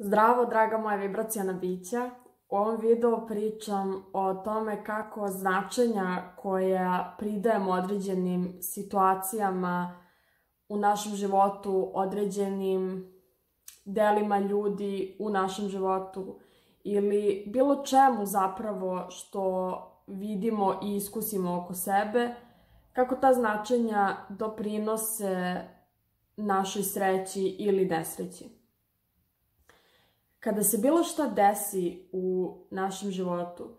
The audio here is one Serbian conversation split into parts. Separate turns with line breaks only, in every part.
Zdravo, draga moja vibracijana bića. U ovom videu pričam o tome kako značenja koja pridajemo određenim situacijama u našem životu, određenim delima ljudi u našem životu ili bilo čemu zapravo što vidimo i iskusimo oko sebe, kako ta značenja doprinose našoj sreći ili nesreći. Kada se bilo šta desi u našem životu,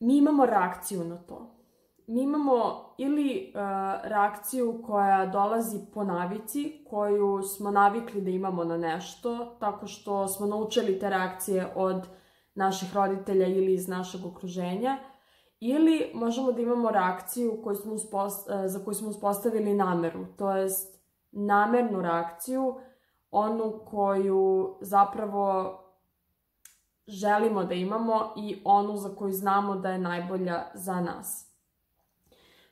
mi imamo reakciju na to. Mi imamo ili reakciju koja dolazi po navici, koju smo navikli da imamo na nešto, tako što smo naučili te reakcije od naših roditelja ili iz našeg okruženja, ili možemo da imamo reakciju za koju smo uspostavili nameru, to jest namernu reakciju, onu koju zapravo želimo da imamo i onu za koju znamo da je najbolja za nas.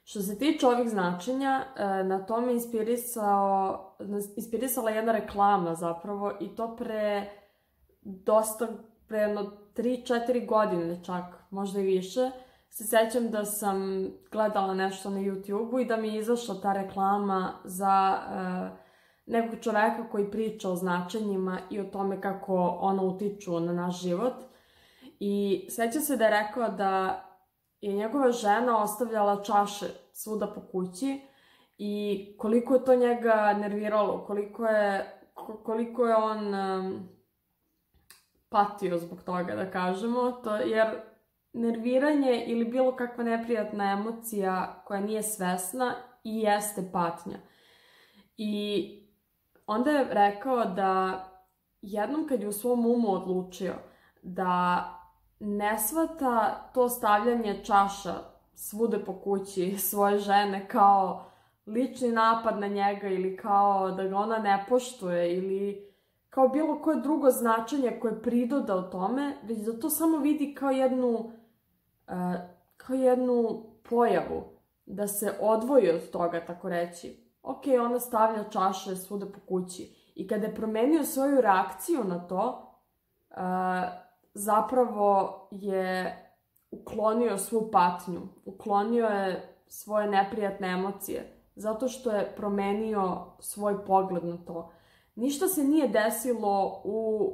Što se tiče ovih značenja, na to me inspirisala jedna reklama zapravo i to pre 3-4 godine čak, možda i više. Se sećam da sam gledala nešto na YouTube-u i da mi je izašla ta reklama za nekog čoveka koji priča o značenjima i o tome kako ono utiču na naš život. I sećam se da je rekao da je njegova žena ostavljala čaše svuda po kući i koliko je to njega nerviralo, koliko je on patio zbog toga, da kažemo, jer nerviranje ili bilo kakva neprijatna emocija koja nije svesna i jeste patnja. I onda je rekao da jednom kad je u svom umu odlučio da ne shvata to stavljanje čaša svude po kući svoje žene kao lični napad na njega ili kao da ga ona ne poštuje ili kao bilo koje drugo značenje koje pridoda o tome, već da to samo vidi kao jednu pojavu, da se odvoji od toga, tako reći. Ok, ona stavlja čaše svuda po kući. I kada je promenio svoju reakciju na to, zapravo je uklonio svu patnju, uklonio je svoje neprijatne emocije, zato što je promenio svoj pogled na to. Ništa se nije desilo u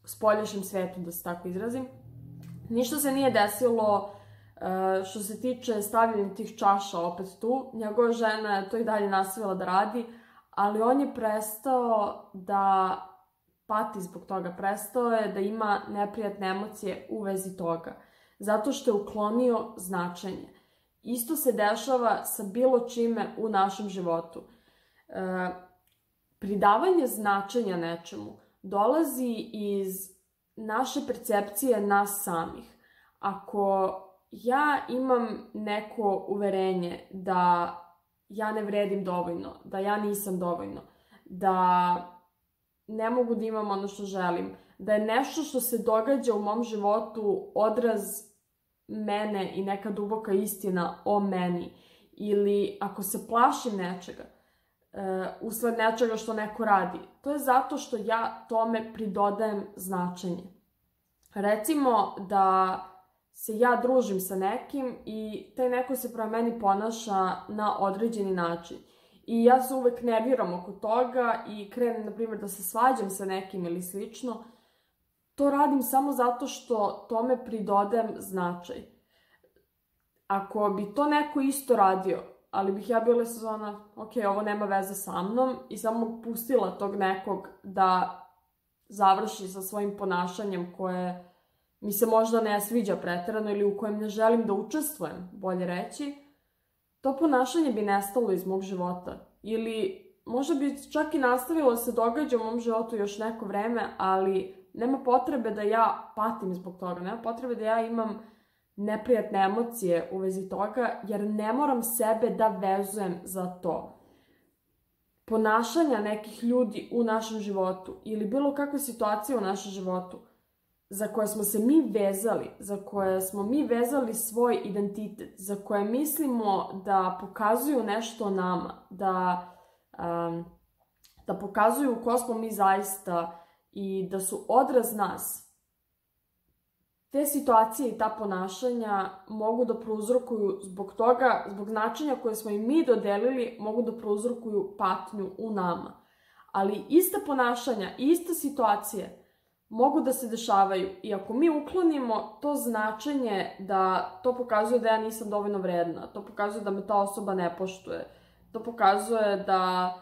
spoljašnjem svetu, da se tako izrazim. Ništa se nije desilo što se tiče stavljanja tih čaša opet tu. Njegova žena je to i dalje nastavila da radi, ali on je prestao da pati zbog toga. Prestao je da ima neprijatne emocije u vezi toga. Zato što je uklonio značenje. Isto se dešava sa bilo čime u našem životu. Pridavanje značenja nečemu dolazi iz naše percepcije nas samih. Ako ja imam neko uverenje da ja ne vredim dovoljno, da ja nisam dovoljno, da ne mogu da imam ono što želim, da je nešto što se događa u mom životu odraz mene i neka duboka istina o meni, ili ako se plašim nečega, usled nečega što neko radi, to je zato što ja tome pridodajem značenje. Recimo da se ja družim sa nekim i taj neko se prema meni ponaša na određeni način. I ja se uvek nerviram oko toga i krenem, na primjer, da se svađam sa nekim ili slično. To radim samo zato što tome pridodajem značaj. Ako bi to neko isto radio, ali bih ja bila sezona, ok, ovo nema veze sa mnom i samo pustila tog nekog da završi sa svojim ponašanjem koje mi se možda ne sviđa preterano ili u kojem ne želim da učestvujem, bolje reći, to ponašanje bi nestalo iz mog života. Ili možda bi čak i nastavilo da se događa u mom životu još neko vreme, ali nema potrebe da ja patim zbog toga, nema potrebe da ja imam neprijatne emocije u vezi toga, jer ne moram sebe da vezujem za to. Ponašanja nekih ljudi u našem životu ili bilo kakve situacije u našem životu za koje smo se mi vezali, za koje smo mi vezali svoj identitet, za koje mislimo da pokazuju nešto o nama, da da pokazuju ko smo mi zaista i da su odraz nas. Te situacije i ta ponašanja mogu da prouzrokuju zbog toga, zbog značenja koje smo im mi dodelili, mogu da prouzrokuju patnju u nama. Ali ista ponašanja i iste situacije mogu da se dešavaju i ako mi uklonimo to značenje da to pokazuje da ja nisam dovoljno vredna, to pokazuje da me ta osoba ne poštuje, to pokazuje da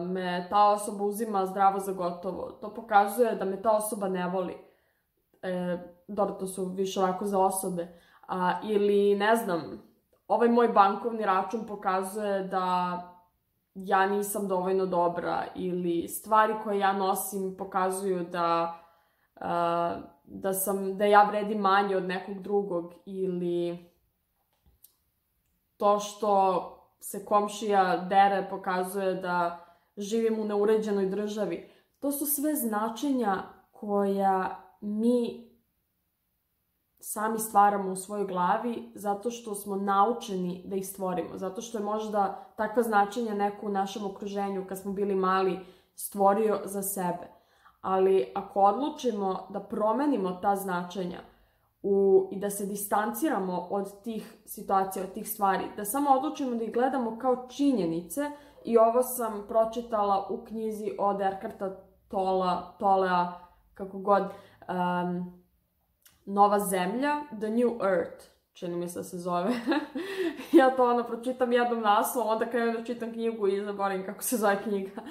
me ta osoba uzima zdravo za gotovo, to pokazuje da me ta osoba ne voli. Dobro, to su više ovako za osobe. Ili, ne znam, ovaj moj bankovni račun pokazuje da ja nisam dovoljno dobra ili stvari koje ja nosim pokazuju da ja vredim manje od nekog drugog ili to što se komšija dere pokazuje da živim u neuređenoj državi. To su sve značenja koja mi sami stvaramo u svojoj glavi zato što smo naučeni da ih stvorimo. Zato što je možda takva značenja neko u našem okruženju kad smo bili mali stvorio za sebe. Ali ako odlučimo da promenimo ta značenja i da se distanciramo od tih situacija, od tih stvari, da samo odlučimo da ih gledamo kao činjenice, i ovo sam pročitala u knjizi od Eckarta Tollea, kako god, Nova zemlja, The New Earth, čini mi se zove. Ja to pročitam jednom naslovom, onda krenem da čitam knjigu i zaboravim kako se zove knjiga.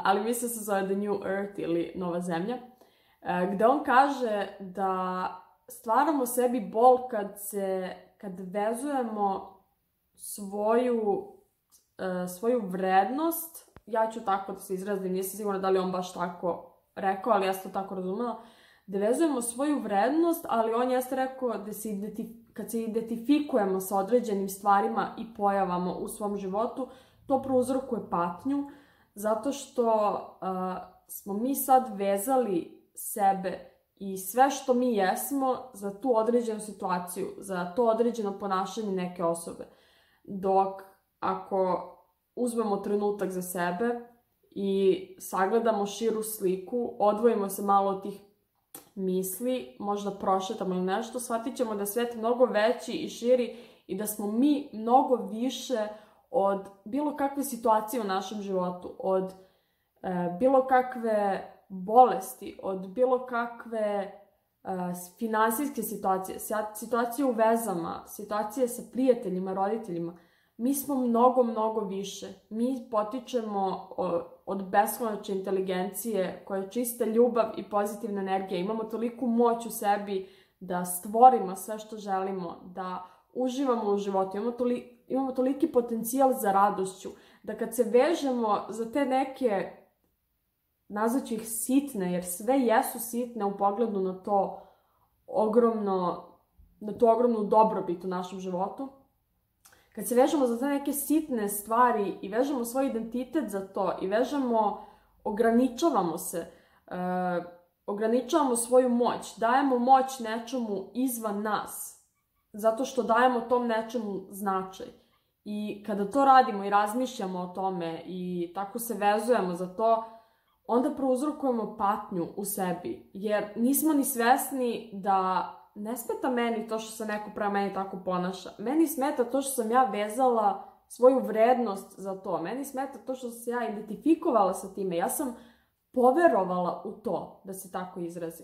Ali mislim se zove The New Earth ili Nova zemlja, gde on kaže da stvaramo sebi bol kad vezujemo svoju vrednost, ja ću tako da se izrazim, nisam sigurna da li on baš tako rekao, ali ja sam to tako razumela, da vezujemo svoju vrednost, ali on jeste rekao da kad se identifikujemo sa određenim stvarima i pojavama u svom životu, to prouzrokuje patnju, zato što smo mi sad vezali sebe i sve što mi jesmo za tu određenu situaciju, za to određeno ponašanje neke osobe. Dok ako uzmemo trenutak za sebe i sagledamo širu sliku, odvojimo se malo od tih misli, možda prošetamo ili nešto, shvatit ćemo da je svet mnogo veći i širi i da smo mi mnogo više od bilo kakve situacije u našem životu, od bilo kakve bolesti, od bilo kakve finansijske situacije, situacije u vezama, situacije sa prijateljima, roditeljima. Mi smo mnogo, mnogo više. Mi potičemo od beskonačne inteligencije koja je čista ljubav i pozitivna energija. Imamo toliku moć u sebi da stvorimo sve što želimo, da uživamo u životu. Imamo toliki potencijal za radošću, da kad se vežemo za te neke, nazvaću ih sitne, jer sve jesu sitne u pogledu na to ogromnu dobrobit u našem životu, kad se vežemo za te neke sitne stvari i vežemo svoj identitet za to i ograničavamo se, ograničavamo svoju moć, dajemo moć nečemu izvan nas, zato što dajemo tom nečemu značaj. I kada to radimo i razmišljamo o tome i tako se vezujemo za to, onda prouzrokujemo patnju u sebi, jer nismo ni svesni da ne smeta meni to što se neko prema meni tako ponaša. Meni smeta to što sam ja vezala svoju vrednost za to. Meni smeta to što sam se ja identifikovala sa time. Ja sam poverovala u to, da se tako izrazi.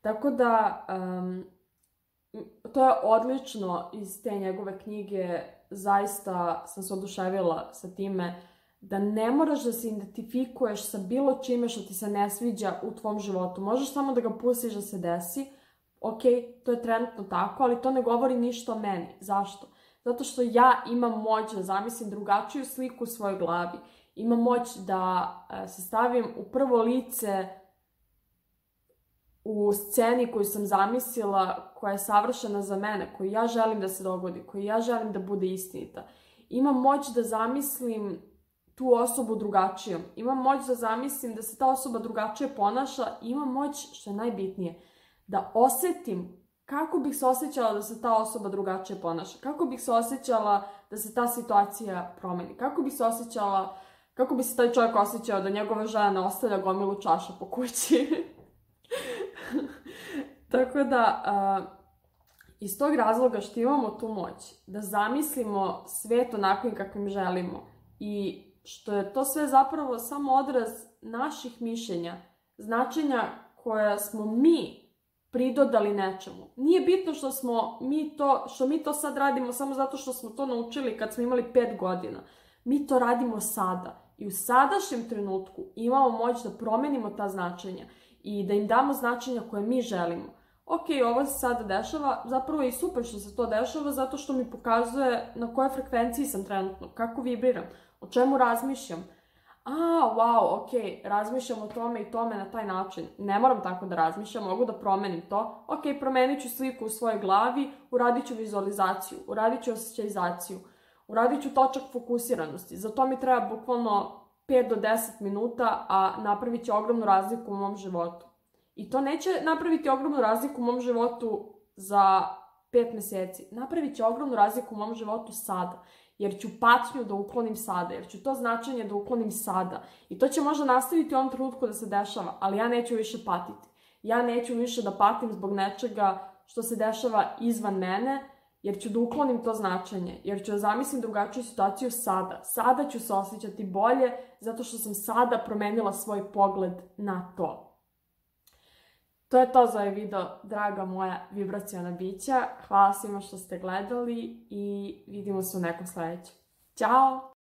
Tako da, to je odlično iz te njegove knjige. Zaista sam se oduševila sa time da ne moraš da se identifikuješ sa bilo čime što ti se ne sviđa u tvom životu. Možeš samo da ga pustiš da se desi. Ok, to je trenutno tako, ali to ne govori ništa o meni. Zašto? Zato što ja imam moć da zamislim drugačiju sliku u svojoj glavi. Imam moć da se stavim u prvo lice u sceni koju sam zamislila, koja je savršena za mene, koju ja želim da se dogodi, koju ja želim da bude istinita. Imam moć da zamislim tu osobu drugačijom. Imam moć da zamislim da se ta osoba drugačije ponaša. Imam moć, što je najbitnije, da osetim kako bih se osjećala da se ta osoba drugačije ponaša, kako bih se osjećala da se ta situacija promeni, kako bih se osjećala Kako bi se taj čovjek osjećao da njegova žena ostavlja gomilu čaša po kući? Tako da, iz tog razloga što imamo tu moć da zamislimo svet onakvim kakvim želimo i što je to sve zapravo samo odraz naših mišljenja, značenja koja smo mi pridodali nečemu. Nije bitno što mi to sad radimo samo zato što smo to naučili kad smo imali 5 godina. Mi to radimo sada i u sadašnjem trenutku imamo moć da promenimo ta značenja i da im damo značenja koje mi želimo. Ok, ovo se sada dešava, zapravo je i super što se to dešava zato što mi pokazuje na kojoj frekvenciji sam trenutno, kako vibriram, o čemu razmišljam. Wow, ok, razmišljam o tome i tome na taj način. Ne moram tako da razmišljam, mogu da promenim to. Ok, promenit ću sliku u svojoj glavi, uradit ću vizualizaciju, uradit ću osjećajizaciju, uradit ću točak fokusiranosti. Za to mi treba bukvalno 5 do 10 minuta, a napravit će ogromnu razliku u mom životu. I to neće napraviti ogromnu razliku u mom životu za 5 meseci. Napravit će ogromnu razliku u mom životu sada. Jer ću patnju da uklonim sada, jer ću to značenje da uklonim sada. I to će možda nastaviti u ovom trenutku da se dešava, ali ja neću više patiti. Ja neću više da patim zbog nečega što se dešava izvan mene, jer ću da uklonim to značenje, jer ću da zamislim drugačiju situaciju sada. Sada ću se osjećati bolje, zato što sam sada promenila svoj pogled na to. To je to za ovaj video, draga moja vibraciona bića. Hvala svima što ste gledali i vidimo se u nekom sledećem. Ćao!